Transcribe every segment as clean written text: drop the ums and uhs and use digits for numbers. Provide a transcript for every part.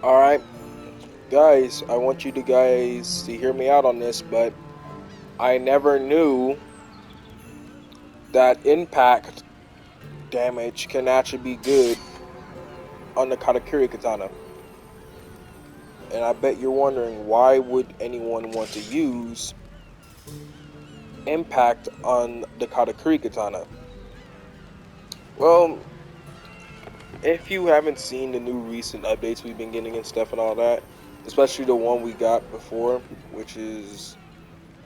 Alright, guys, I want you to guys to hear me out on this, but I never knew that impact damage can actually be good on the Katakuri Katana. And I bet you're wondering, why would anyone want to use impact on the Katakuri Katana? Well, if you haven't seen the new recent updates we've been getting and stuff and all that, especially the one we got before, which is,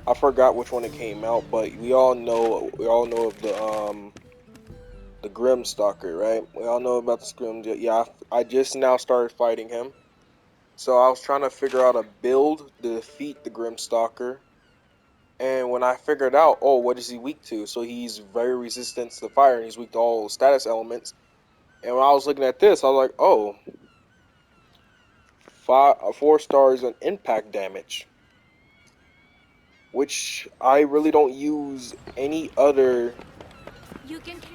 I forgot which one it came out, but we all know of the Grim Stalker, right? We all know about the Grim. Yeah, I just now started fighting him, so I was trying to figure out a build to defeat the Grim Stalker. And when I figured out, oh, what is he weak to? So he's very resistant to fire, and he's weak to all status elements. And when I was looking at this, I was like, oh, 4 stars on impact damage, which I really don't use any other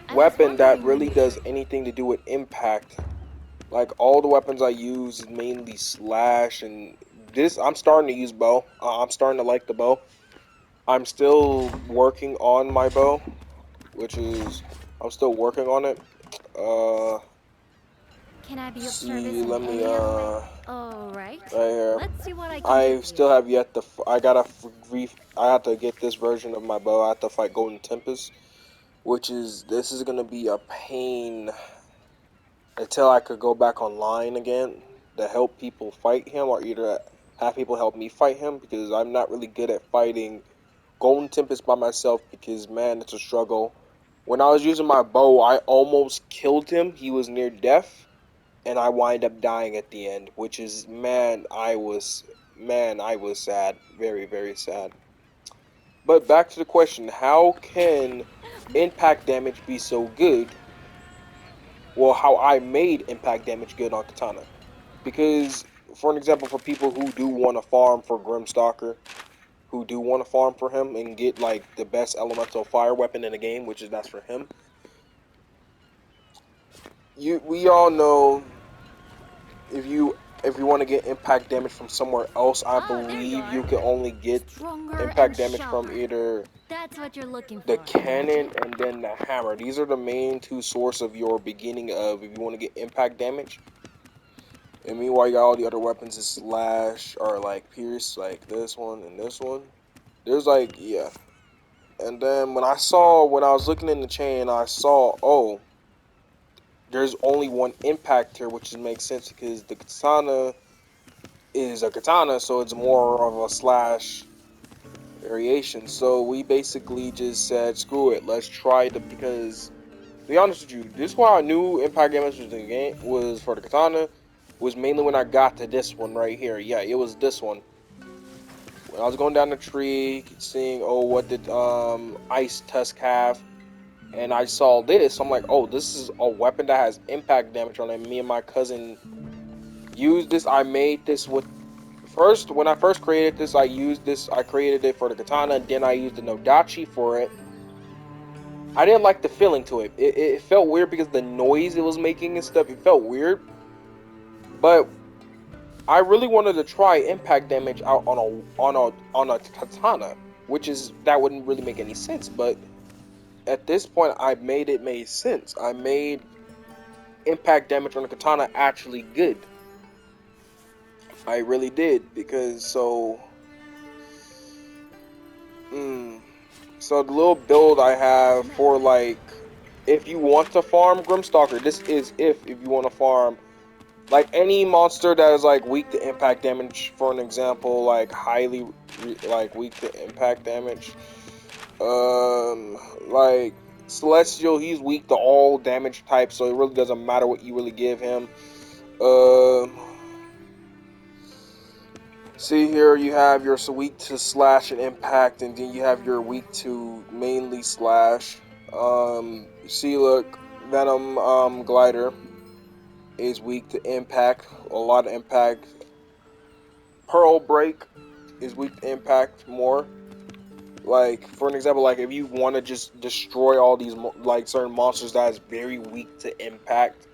I was weapon that wondering when really you. does anything to do with impact. Like, all the weapons I use is mainly slash, and this I'm starting to use bow. I'm starting to like the bow. I'm still working on my bow, which is I'm still working on it. Uh, Can I be of service see, in let me any other way? All right. right here. Let's see what I can do I for you. still have yet to. I gotta I have to get this version of my bow. I have to fight Golden Tempest, which is this is gonna be a pain until I could go back online again to help people fight him, or either have people help me fight him, because I'm not really good at fighting Golden Tempest by myself, because man, it's a struggle. When I was using my bow, I almost killed him. He was near death, and I wind up dying at the end, which is, man, I was sad, very very sad. But back to the question, how can impact damage be so good? Well, how I made impact damage good on Katana. Because, for an example, for people who do want to farm for Grimstalker, who do want to farm for him and get like the best elemental fire weapon in the game, which is that's for him. We all know, if you want to get impact damage from somewhere else, I Ah, there you believe are. you can only get Stronger and impact damage from sharper. either That's what you're looking the for, isn't cannon it? and then the hammer. These are the main two sources of your beginning of, if you want to get impact damage. And meanwhile, you got all the other weapons is slash or like pierce, like this one and this one. There's like, yeah. And then when I was looking in the chain, I saw, oh, there's only one impact here, which makes sense because the katana is a katana, so it's more of a slash variation. So we basically just said, screw it, let's try the, because to be honest with you, this is why I knew impact damage was the game was for the katana, was mainly when I got to this one right here. Yeah, it was this one. When I was going down the tree, seeing, oh, what did Ice Tusk have, and I saw this, I'm like, oh, this is a weapon that has impact damage on it. Me and my cousin used this. I made this with first when I first created this. I used this. I created it for the katana, and then I used the Nodachi for it. I didn't like the feeling to it. It felt weird because the noise it was making and stuff. It felt weird, but I really wanted to try impact damage out on a katana, which is that wouldn't really make any sense. But at this point, I made it made sense. I made impact damage on the katana actually good. I really did, because mm, so the little build I What's the have for, matter? like, if you want to farm Grimstalker, this is if you want to farm like any monster that is like weak to impact damage. For an example, like highly like weak to impact damage. Like Celestial, he's weak to all damage types, so it really doesn't matter what you really give him. Um, See here, you have your weak to slash and impact, and then you have your weak to mainly slash. See, look, Venom Glider is weak to impact, a lot of impact. Pearl Break is weak to impact more. Like, for an example, like if you want to just destroy all these like certain monsters that is very weak to impact,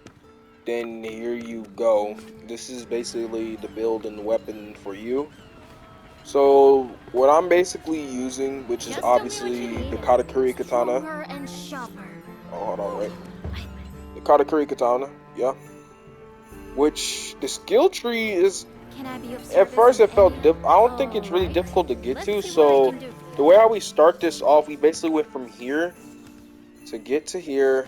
then here you go. This is basically the build and weapon for you. So what I'm basically using, which is Just tell me what you obviously the need. Katakuri Katana. Stronger and sharper. Oh, hold on, wait. The Katakuri Katana, yeah. Which the skill tree is, Can I be of at service first in it any? felt I don't think All it's really right. difficult to get Let's to. see what I So can do for the way you. how we start this off, we basically went from here to get to here,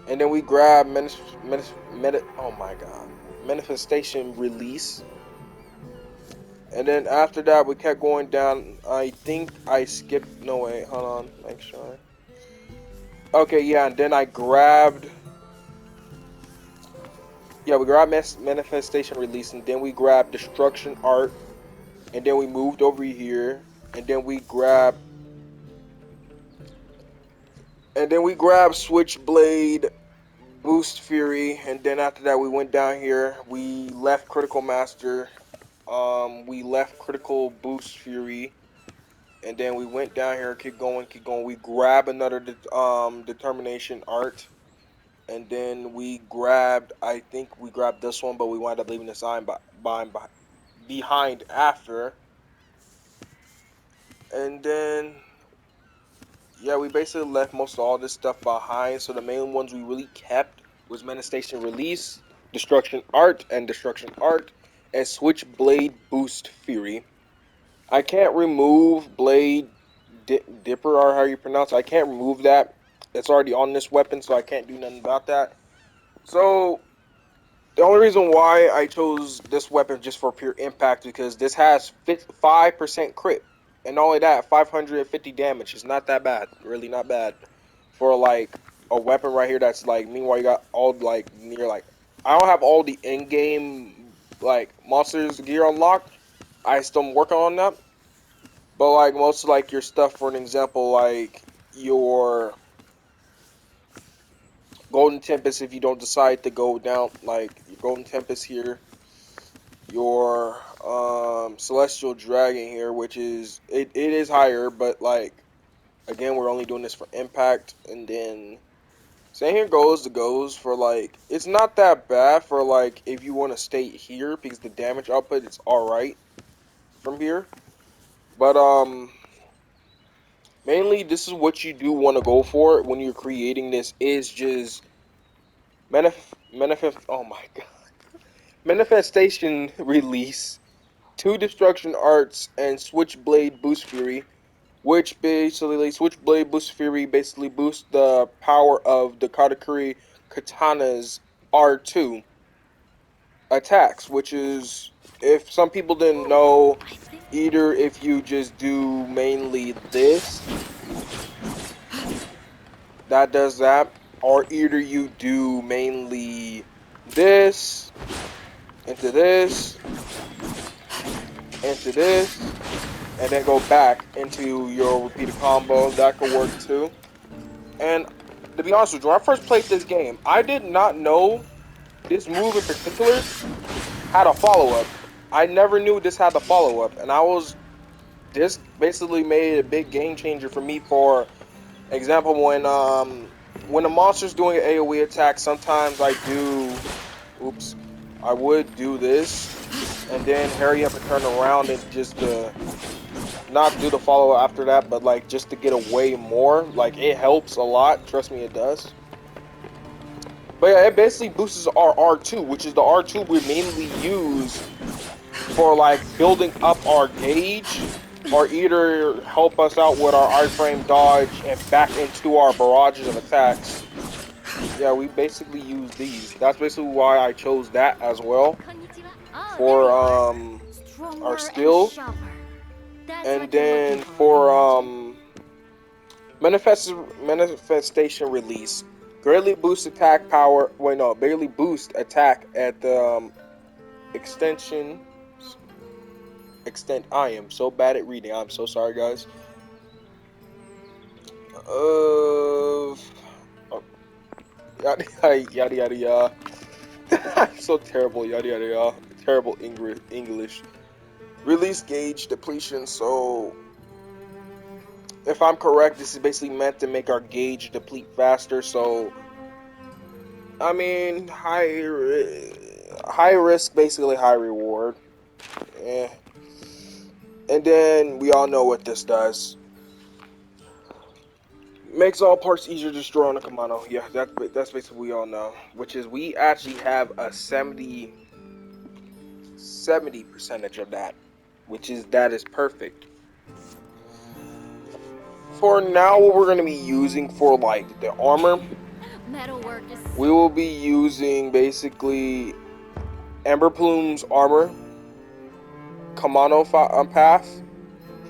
and then we grab oh my god, manifestation release, and then after that we kept going down. I think I skipped. No wait, hold on, make sure. Okay, yeah, and then I grabbed. Yeah, we grabbed manifestation release, and then we grabbed destruction art, and then we moved over here, and then we grabbed. And then we grabbed Switchblade, Boost Fury, and then after that we went down here. We left Critical Master. We left Critical Boost Fury, and then we went down here. Keep going, keep going. We grab another Determination Art, and then we grabbed. I think we grabbed this one, but we wound up leaving the sign behind after. And then yeah, we basically left most of all this stuff behind. So the main ones we really kept was Manifestation Release, Destruction Art, and Switchblade Boost Fury. I can't remove Blade Dipper, or how you pronounce it. I can't remove that. It's already on this weapon, so I can't do nothing about that. So the only reason why I chose this weapon just for pure impact because this has 5% crit. And not only that, 550 damage is not that bad. Really not bad. For like a weapon right here that's like, meanwhile you got all like near like, I don't have all the in-game like monsters gear unlocked. I still am working on that. But like most of like your stuff, for an example, like your Golden Tempest, if you don't decide to go down like your Golden Tempest here, your Celestial Dragon here, which is it is higher, but like again, we're only doing this for impact, and then same here goes the goes for like it's not that bad for like if you want to stay here because the damage output is all right from here, but mainly this is what you do want to go for when you're creating this is just manifest. Oh my god, manifestation release, two destruction arts, and switchblade boost fury, which basically Switchblade Boost Fury basically boosts the power of the Katakuri Katana's R2 attacks, which is if some people didn't know, I think. either if you just do mainly this, that does that, or either you do mainly this into this into this and then go back into your repeated combo. That could work too. And to be honest with you, when I first played this game, I did not know this move in particular had a follow up. I never knew this had the follow up, and I was this basically made a big game changer for me. For example, when a monster's doing an AOE attack, sometimes I do, oops, I would do this, and then hurry up and turn around and just not do the follow up after that, but like just to get away more. Like it helps a lot. Trust me, it does. But yeah, it basically boosts our R2, which is the R2 we mainly use for like building up our gauge or either help us out with our iframe dodge and back into our barrages of attacks. Yeah, we basically use these. That's basically why I chose that as well Oh, there for you are. our Stronger and skill. sharper. That's And what you're looking then for, I for imagine. manifestation release. Greatly boost attack power. Wait, no, barely boost attack at the extension extent. I am so bad at reading. I'm so sorry, guys. Oh, yada yada yada yada. I'm so terrible. Yada yada yada. Terrible English. Release gauge depletion. So, if I'm correct, this is basically meant to make our gauge deplete faster. So, I mean, high risk, basically high reward. Eh. And then we all know what this does. Makes all parts easier to destroy on a Kamano. Yeah, that's basically we all know. Which is we actually have a 70 percentage of that. Which is that is perfect. For now, what we're gonna be using for like the armor, Metalwork is we so will be using basically Ember Plume's armor, Kamano path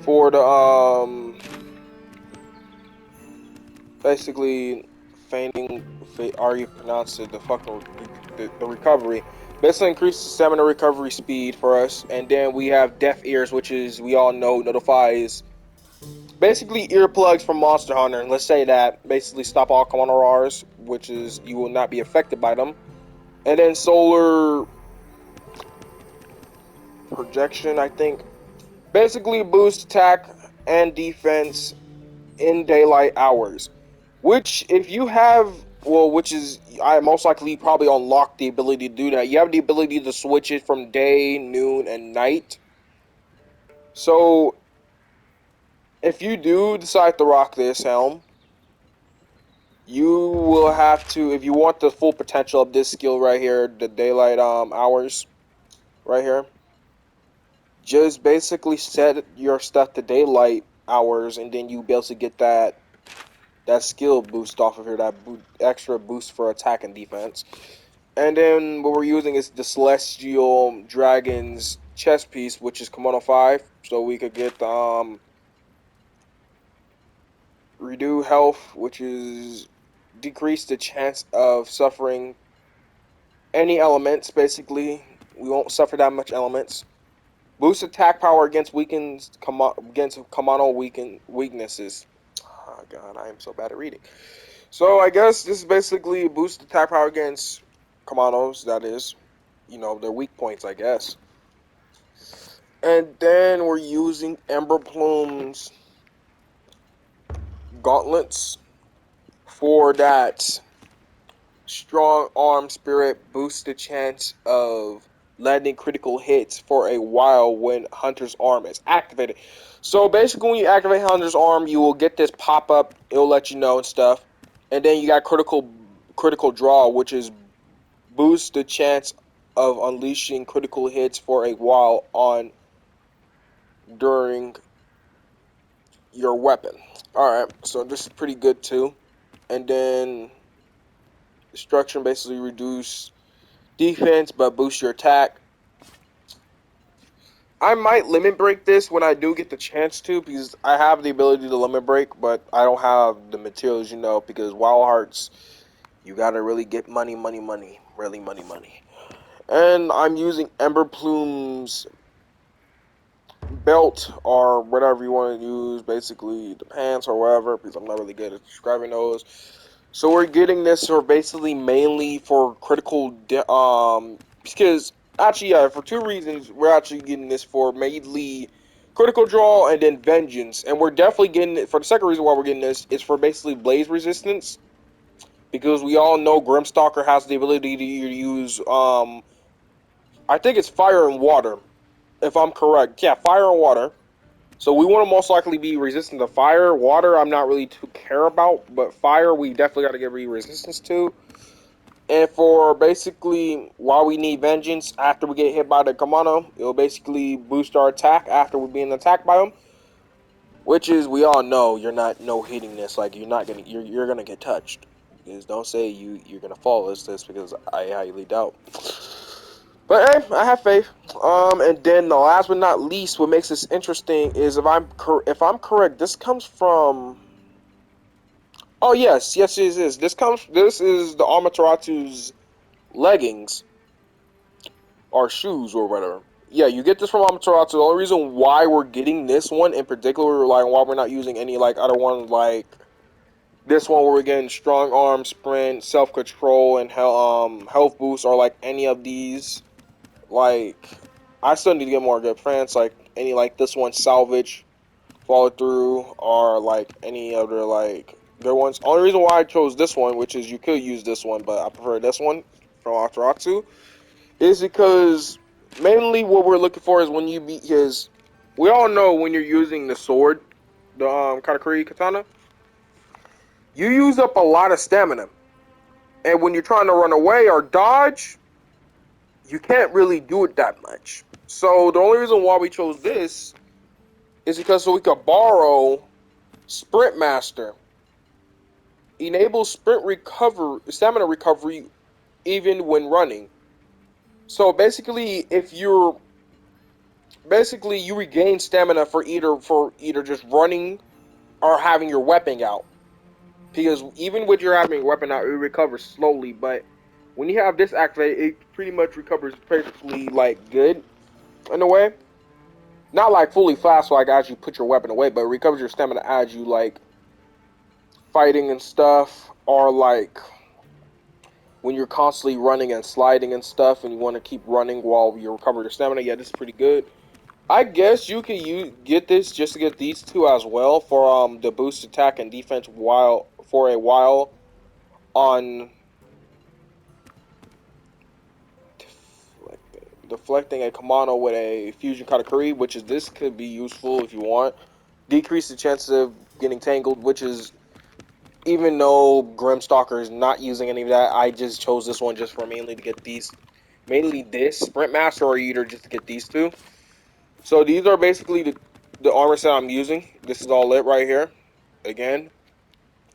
for the basically feigning. Are you pronounced it? The fucking the recovery. Basically increases stamina recovery speed for us, and then we have Deaf Ears, which is we all know notifies basically earplugs from Monster Hunter. Let's say that basically stop all Kamano Rars, which is you will not be affected by them. And then Solar Projection, I think, basically boost attack and defense in daylight hours. Which, if you have, well, which is, I most likely probably unlock the ability to do that. You have the ability to switch it from day, noon, and night. So, if you do decide to rock this helm, you will have to, if you want the full potential of this skill right here, the daylight hours right here, just basically set your stuff to daylight hours, and then you be able to get that skill boost off of here, that extra boost for attack and defense. And then what we're using is the Celestial Dragon's chest piece, which is Komodo 5. So we could get Redo Health, which is decrease the chance of suffering any elements, basically. We won't suffer that much elements. Boost attack power against against Kamano weaknesses. Oh god, I am so bad at reading. So I guess this is basically boost attack power against Kamanos, that is. You know, their weak points, I guess. And then we're using Ember Plume's gauntlets for that strong arm spirit boosts the chance of landing critical hits for a while when Hunter's arm is activated. So basically, when you activate Hunter's arm, you will get this pop up. It'll let you know and stuff. And then you got critical draw, which is boost the chance of unleashing critical hits for a while on during your weapon. Alright, so this is pretty good too. And then destruction basically reduce defense but boost your attack. I might limit break this when I do get the chance to, because I have the ability to limit break, but I don't have the materials, because Wild Hearts, you gotta really get money, money, money. Really money, money. And I'm using Ember Plume's belt or whatever you want to use, basically the pants or whatever, because I'm not really good at describing those. So we're getting this for basically mainly for because actually, yeah, for two reasons we're actually getting this for mainly critical draw and then vengeance, and we're definitely getting it for the second reason why we're getting this is for basically blaze resistance, because we all know Grimstalker has the ability to use I think it's fire and water, if I'm correct. Yeah, fire and water. So we want to most likely be resistant to fire. Water, I'm not really too care about, but fire, we definitely got to get resistance to. And for basically, while we need vengeance after we get hit by the Kamano, it'll basically boost our attack after we're being attacked by them. Which is, we all know you're not no hitting this. Like you're gonna get touched. Because don't say you're gonna fall as this, because I highly doubt. But hey, I have faith. And then the last but not least, what makes this interesting is if I'm correct, this comes from. Oh yes, it is. This is the Amaterasu's leggings or shoes or whatever. Yeah, you get this from Amaterasu. The only reason why we're getting this one in particular, like why we're not using any like other ones like this one where we're getting strong arm, sprint, self control, and health boost, or like any of these. Like, I still need to get more good friends. Like any like this one, salvage, follow through, or like any other like. Good ones. Only reason why I chose this one, which is you could use this one, but I prefer this one from Amaterasu, is because mainly what we're looking for is when you beat his. We all know when you're using the sword, the Katakuri Katana, you use up a lot of stamina, and when you're trying to run away or dodge, you can't really do it that much. So the only reason why we chose this is because so we could borrow Sprint Master, enables sprint recover, stamina recovery even when running. So basically, if you're basically you regain stamina for either just running or having your weapon out. Because even with your having your weapon out, it recovers slowly. But when you have this activated, it pretty much recovers perfectly like good in a way. Not like fully fast, like as you put your weapon away, but it recovers your stamina as you like fighting and stuff, or like when you're constantly running and sliding and stuff, and you want to keep running while you recover your stamina. Yeah, this is pretty good. I guess you could get this just to get these two as well for the boost attack and defense while for a while on deflecting a Kamano with a fusion katakuri, which is this could be useful if you want. Decrease the chances of getting tangled, which is even though Grimstalker is not using any of that, I just chose this one just for mainly to get these, mainly this Sprint Master or Eater just to get these two. So these are basically the armor set I'm using. This is all it right here. Again,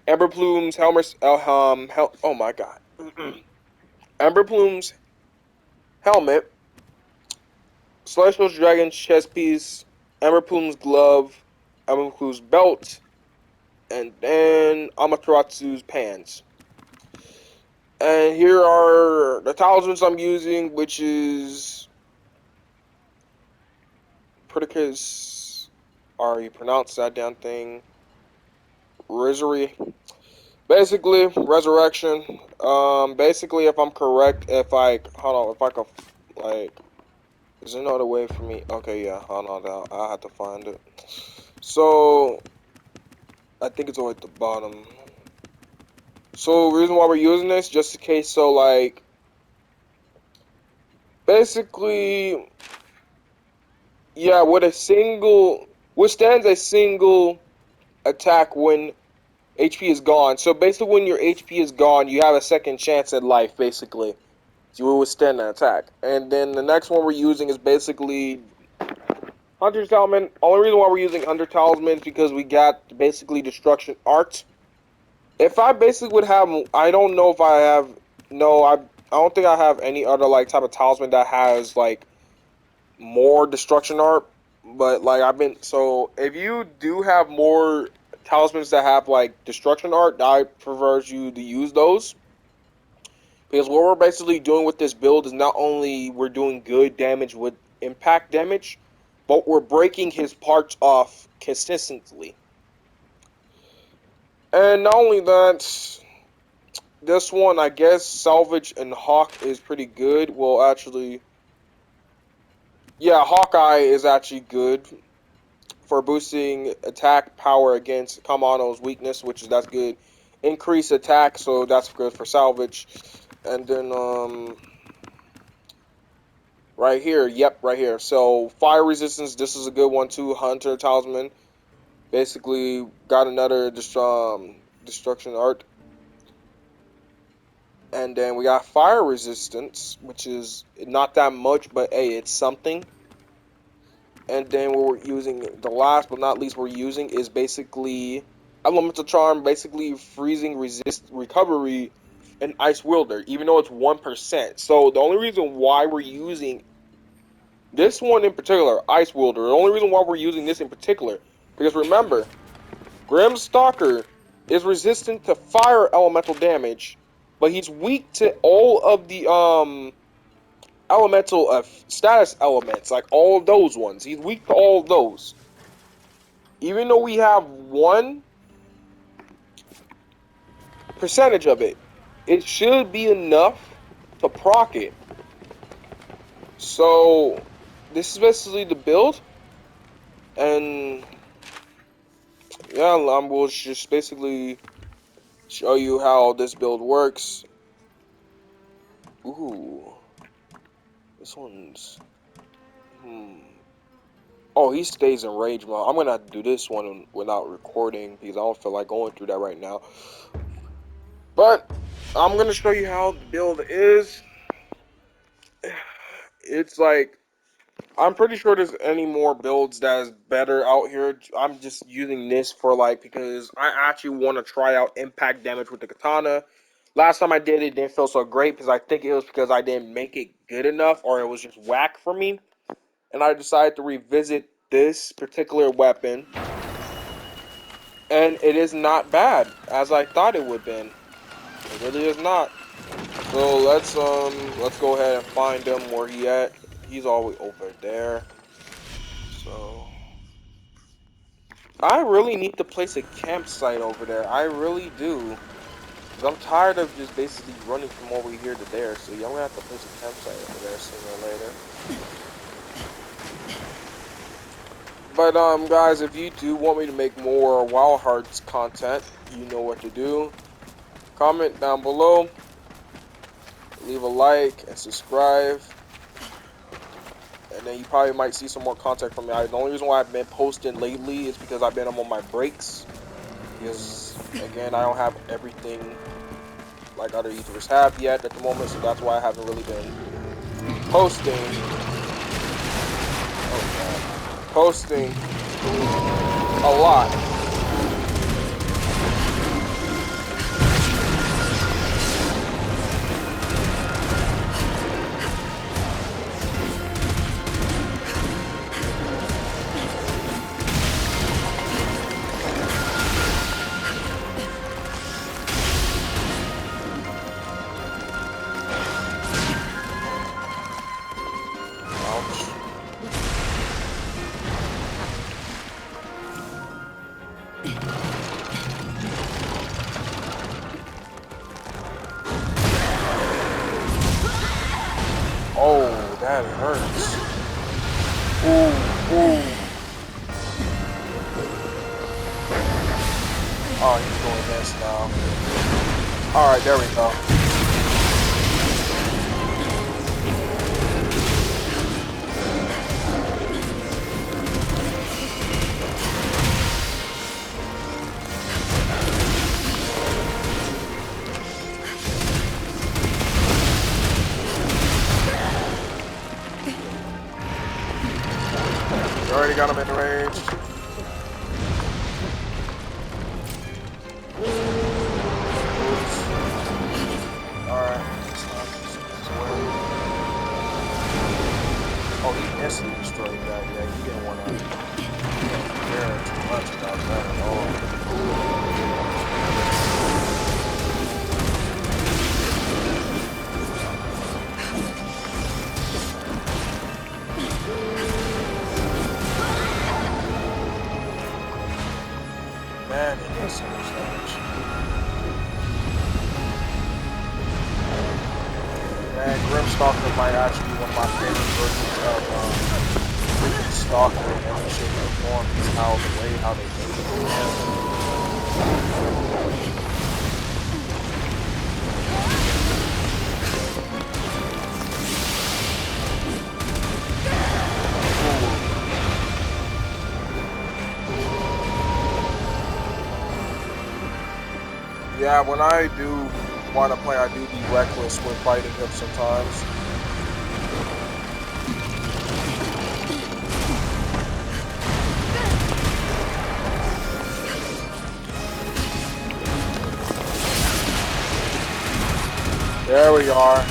Ember Plume's helmet. Oh my god, Ember Plume's helmet, Celestial Dragon's chest piece, Ember Plume's glove, Ember Plume's belt, and then Amateratsu's pants. And here are the talismans I'm using, which is Predicus. Are you pronounce that damn thing? Rosary. Basically, resurrection. Basically, if I'm correct, if I hold on, if I could like, is there no other way for me? Okay, yeah, hold on, I have to find it. So I think it's over at the bottom. So reason why we're using this, just in case, so like, basically, yeah, with a single, withstands a single attack when HP is gone. So basically, when your HP is gone, you have a second chance at life, basically. You will withstand an attack. And then the next one we're using is basically Hunter's Talisman. Only reason why we're using Hunter Talisman is because we got basically Destruction Art. If I basically would have, I don't know if I have, no, I don't think I have any other like type of talisman that has like more Destruction Art. But like I've been, so if you do have more talismans that have like Destruction Art, I prefer you to use those. Because what we're basically doing with this build is not only we're doing good damage with impact damage, but we're breaking his parts off consistently. And not only that, this one, I guess, Salvage and Hawk is pretty good. Well, actually, yeah, Hawkeye is actually good for boosting attack power against Kamano's weakness, which is that's good. Increase attack, so that's good for Salvage. And then, right here, yep, right here. So fire resistance, this is a good one too. Hunter Talisman, basically got another destruction art, and then we got fire resistance, which is not that much, but hey, it's something. And then what we're using, the last but not least, we're using is basically elemental charm, basically freezing resist recovery and ice wielder, even though it's 1%. So the only reason why we're using this one in particular, Ice Wielder, the only reason why we're using this in particular, because remember, Grim Stalker is resistant to fire elemental damage, but he's weak to all of the elemental status elements, like all of those ones. He's weak to all of those. Even though we have 1% of it, it should be enough to proc it. So this is basically the build, and yeah, we'll just basically show you how this build works. Ooh, this one's Oh, he stays in rage mode. I'm gonna have to do this one without recording because I don't feel like going through that right now. But I'm gonna show you how the build is. It's like I'm pretty sure there's any more builds that is better out here. I'm just using this for like because I actually want to try out impact damage with the katana. Last time I did it didn't feel so great because I think it was because I didn't make it good enough or it was just whack for me. And I decided to revisit this particular weapon. And it is not bad as I thought it would have been. It really is not. So let's go ahead and find him where he at. He's always over there. So I really need to place a campsite over there. I really do. Cause I'm tired of just basically running from over here to there. So yeah, I'm gonna have to place a campsite over there sooner or later. But guys, if you do want me to make more Wild Hearts content, you know what to do. Comment down below. Leave a like and subscribe. And then you probably might see some more content from me. The only reason why I've been posting lately is because I've been on my breaks. Because, again, I don't have everything like other YouTubers have yet at the moment. So that's why I haven't really been posting. Oh, God. Posting a lot. Oh, that hurts. Ooh, ooh. Oh, he's doing this now. Alright, there we go. You already got him in range. Alright. Oh, he instantly destroyed that. Yeah, he didn't want to care too much about that at all. Man, he does so much damage. Man, Grimstalker might actually be one of my favorite versions of Stalker in every shape or form. Just how they made it. Yeah, when I do want to play, I do be reckless with fighting him sometimes. There we are.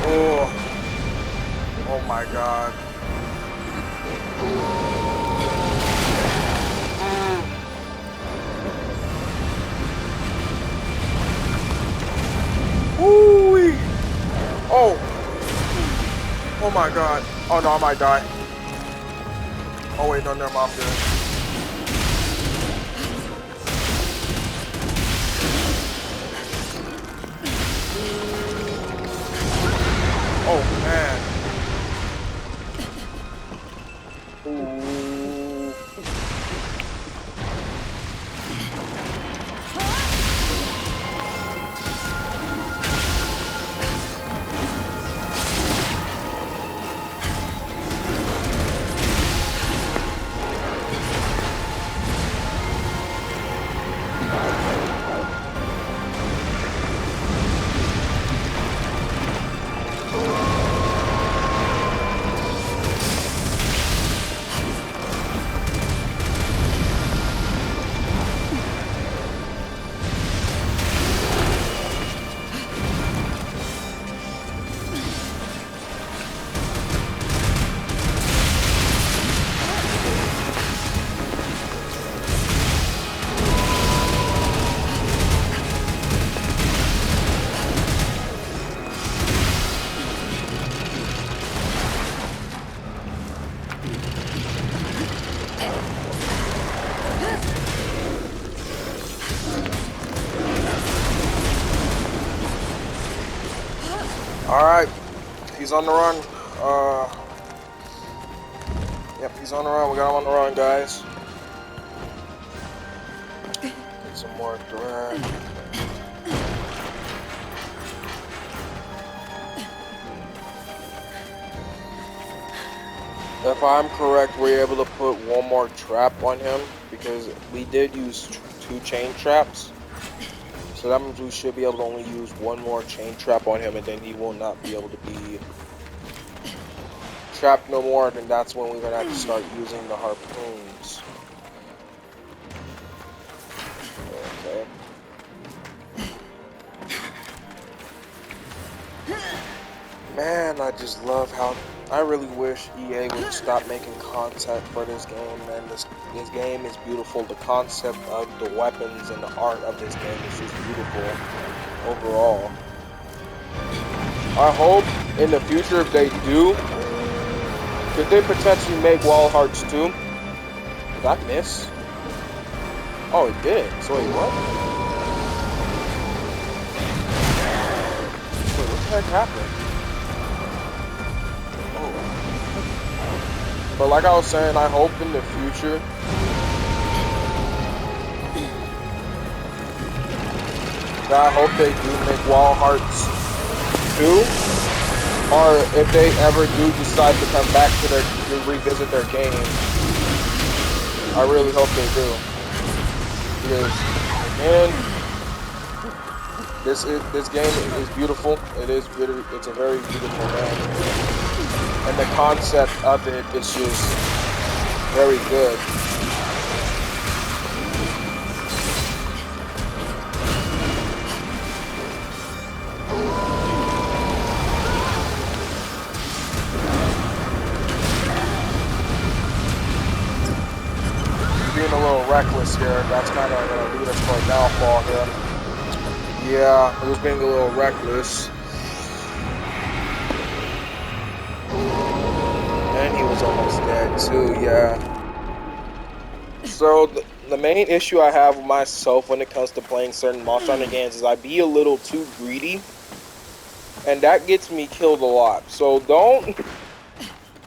Oh, oh my God. Ooh-wee. Oh my god. Oh no, I might die. Oh wait, no, never mind, I'm good. Oh man. Ooh. Alright, he's on the run. Yep, he's on the run. We got him on the run, guys. Get some more direct. If I'm correct, we're able to put one more trap on him because we did use 2 chain traps. So that means we should be able to only use one more chain trap on him, and then he will not be able to be trapped no more. And that's when we're gonna have to start using the harpoons. Okay. Man, I just love how I really wish EA would stop making content for this game, man. This game is beautiful. The concept of the weapons and the art of this game is just beautiful overall. I hope in the future, if they do, could they potentially make Wild Hearts 2? Did that miss? Oh, it did. So wait, what? Wait, what the heck happened? But like I was saying, I hope in the future I hope they do make Wild Hearts 2, or if they ever do decide to come back to revisit their game, I really hope they do, because again, this game is beautiful. It's a very beautiful game, and the concept of it is just very good. Being a little reckless here, that's kind of going to lead us to our downfall here. Yeah, it was being a little reckless. And he was almost dead too, yeah. So the main issue I have with myself when it comes to playing certain Monster Hunter games is I be a little too greedy. And that gets me killed a lot. So don't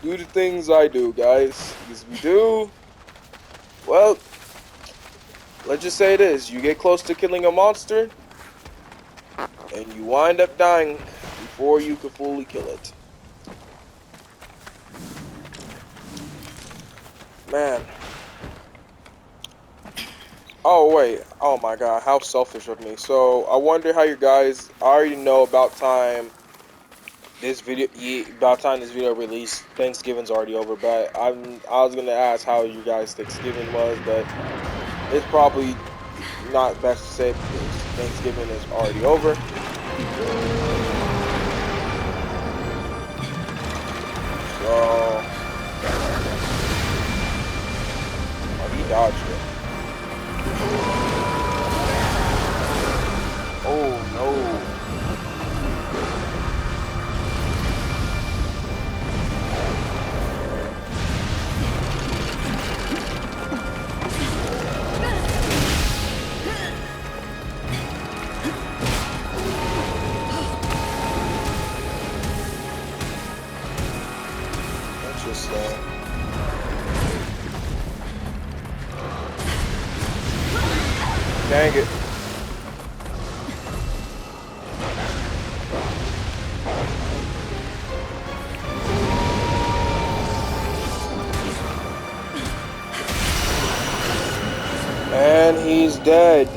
do the things I do, guys. Because if you do, well, let's just say this. You get close to killing a monster, and you wind up dying before you can fully kill it. Man. Oh, wait. Oh, my God. How selfish of me. So, I wonder how you guys... I already know about time this video released. Thanksgiving's already over, but I was going to ask how you guys' Thanksgiving was, but it's probably not best to say because Thanksgiving is already over. So... Oh, he dodged it. Oh no. Dang it. And he's dead.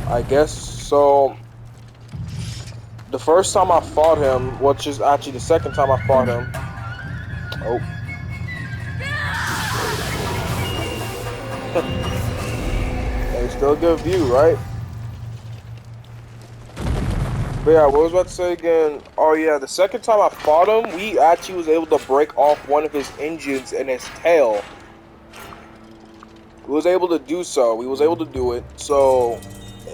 I guess so. The first time I fought him, which is actually the second time I fought him. Oh. Hey, still a good view, right? But yeah, what was I about to say again? Oh yeah, the second time I fought him, we actually was able to break off one of his engines and his tail. We was able to do so. We was able to do it. So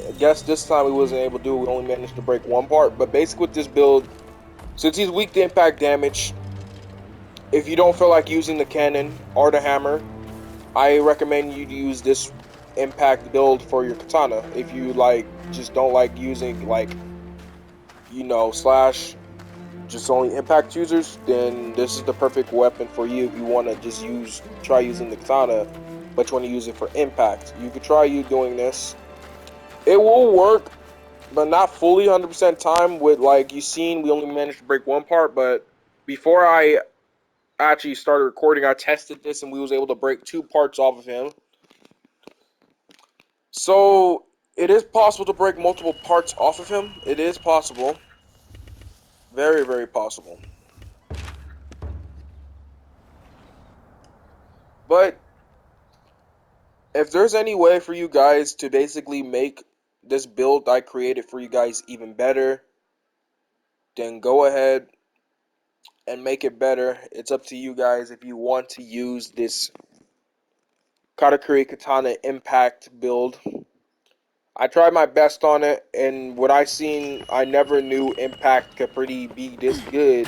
I guess this time we wasn't able to do it. We only managed to break one part. But basically with this build, since he's weak to impact damage, if you don't feel like using the cannon or the hammer, I recommend you to use this impact build for your katana. If you like just don't like using like slash just only impact users, then this is the perfect weapon for you. If you want to just try using the katana, but you want to use it for impact, you could try doing this. It will work, but not fully 100% time. With like you seen, we only managed to break one part, but before I actually started recording, I tested this and we was able to break two parts off of him. So it is possible to break multiple parts off of him. It is possible. Very, very possible. But if there's any way for you guys to basically make this build I created for you guys even better, then go ahead and make it better. It's up to you guys if you want to use this Katakuri Katana Impact build. I tried my best on it, and what I seen, I never knew Impact could pretty be this good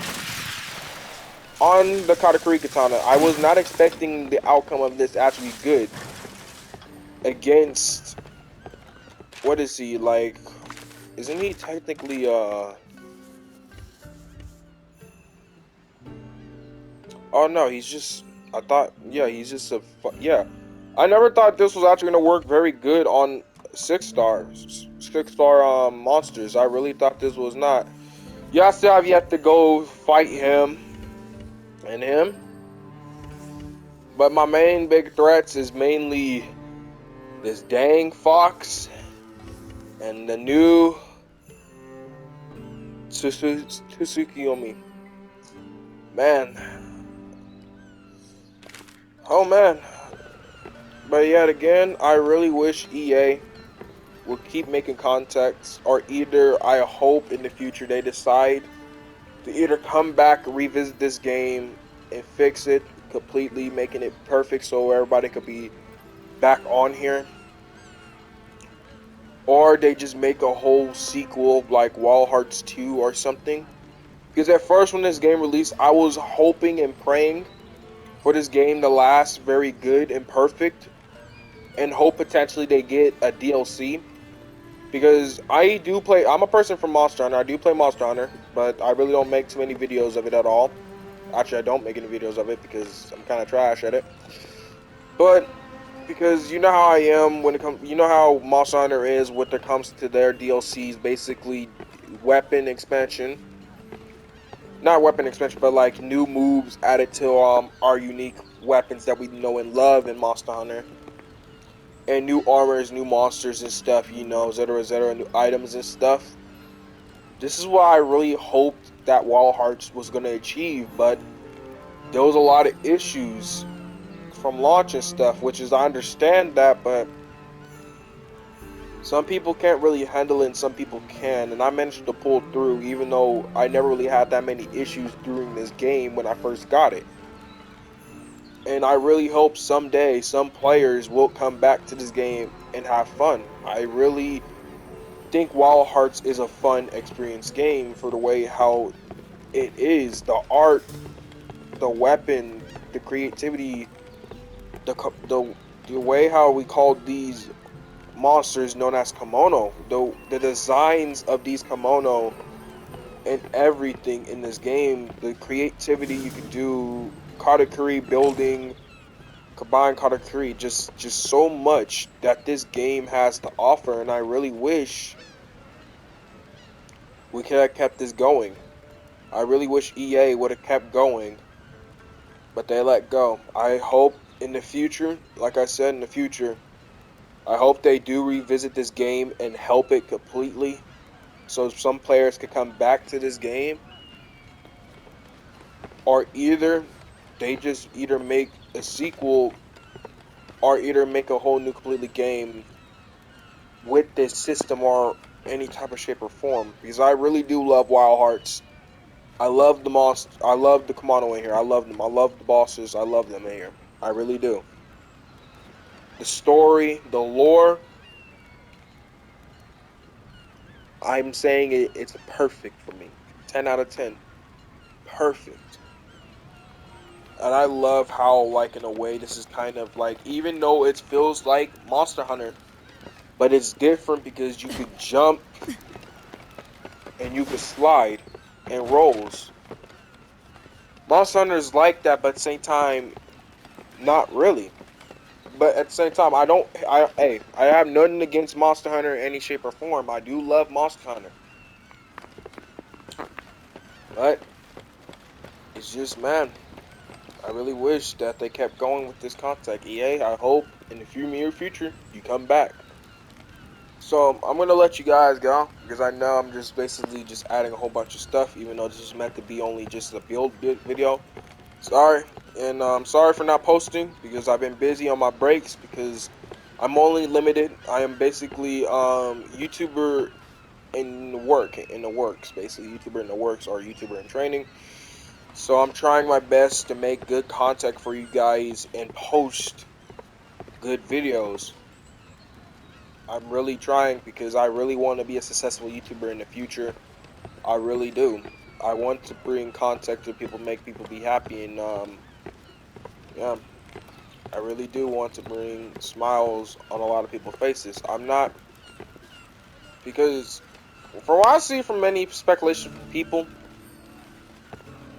on the Katakuri Katana. I was not expecting the outcome of this actually good against, what is he like? Isn't he technically Oh no, he's just. I thought, yeah, he's just yeah. I never thought this was actually gonna work very good on 6-star monsters. I really thought this was not. Yeah, I still have yet to go fight him and him, but my main big threats is mainly this dang fox and the new Tsukuyomi. Man, oh man. But yet again, I really wish EA will keep making contacts, or either I hope in the future they decide to either come back, revisit this game, and fix it completely, making it perfect so everybody could be back on here, or they just make a whole sequel like Wild Hearts 2 or something. Because at first when this game released, I was hoping and praying for this game to last very good and perfect, and hope potentially they get a DLC. Because I'm a person from Monster Hunter. I do play Monster Hunter, but I really don't make too many videos of it at all. Actually, I don't make any videos of it because I'm kind of trash at it. But because you know how I am when it comes, you know how Monster Hunter is when it comes to their DLCs, basically weapon expansion. Not weapon expansion, but like new moves added to our unique weapons that we know and love in Monster Hunter. And new armors, new monsters and stuff, etc., etc., new items and stuff. This is what I really hoped that Wild Hearts was going to achieve, but there was a lot of issues from launch and stuff, which is, I understand that, but some people can't really handle it and some people can, and I managed to pull through even though I never really had that many issues during this game when I first got it. And I really hope someday some players will come back to this game and have fun. I really think Wild Hearts is a fun experience game for the way how it is, the art, the weapon, the creativity, the the way how we call these monsters known as kimono, the designs of these kimono and everything in this game, the creativity you can do, katakuri building, combined Katakuri, just so much that this game has to offer, and I really wish we could have kept this going. I really wish EA would have kept going, but they let go. I hope in the future, like I said, in the future, I hope they do revisit this game and help it completely, so some players could come back to this game, or either they just either make a sequel or either make a whole new completely game with this system or any type of shape or form. Because I really do love Wild Hearts. I love the monster. I love the Kamano in here. I love them. I love the bosses. I love them in here. I really do. The story, the lore. I'm saying it's perfect for me. 10 out of 10. Perfect. And I love how, like, in a way, this is kind of like, even though it feels like Monster Hunter, but it's different because you could jump and you could slide and rolls. Monster Hunter is like that, but at the same time, not really. But at the same time, I have nothing against Monster Hunter in any shape or form. I do love Monster Hunter, but it's just, man, I really wish that they kept going with this content. EA, I hope in the near future you come back. So I'm gonna let you guys go because I know I'm just basically just adding a whole bunch of stuff, even though this is meant to be only just a build video. Sorry, and sorry for not posting because I've been busy on my breaks because I'm only limited. I am basically YouTuber in the works, basically YouTuber in the works or YouTuber in training. So I'm trying my best to make good content for you guys and post good videos. I'm really trying because I really want to be a successful YouTuber in the future. I really do. I want to bring content to people, make people be happy, and yeah, I really do want to bring smiles on a lot of people's faces. I'm not, because from what I see from many speculation from people,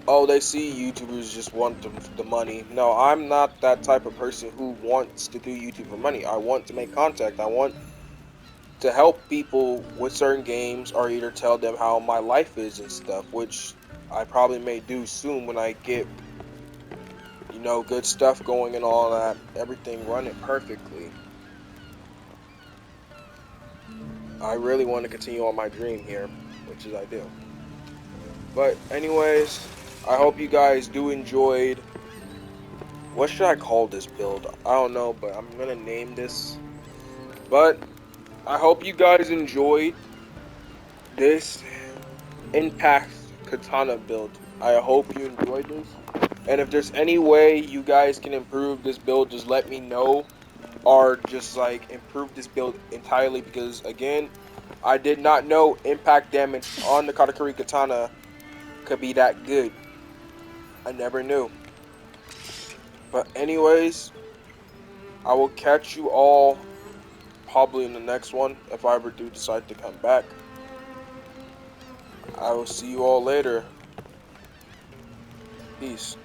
oh, they see YouTubers just want the money. No, I'm not that type of person who wants to do YouTube for money. I want to make contact. I want to help people with certain games or either tell them how my life is and stuff, which I probably may do soon when I get, good stuff going and all that, everything running perfectly. I really want to continue on my dream here, which is I do. But anyways, I hope you guys do enjoyed. What should I call this build? I don't know, but I'm gonna name this. But I hope you guys enjoyed this Impact Katana build. I hope you enjoyed this. And if there's any way you guys can improve this build, just let me know. Or just like improve this build entirely because again, I did not know impact damage on the Katakuri Katana could be that good. I never knew. But anyways, I will catch you all probably in the next one if I ever do decide to come back. I will see you all later. Peace.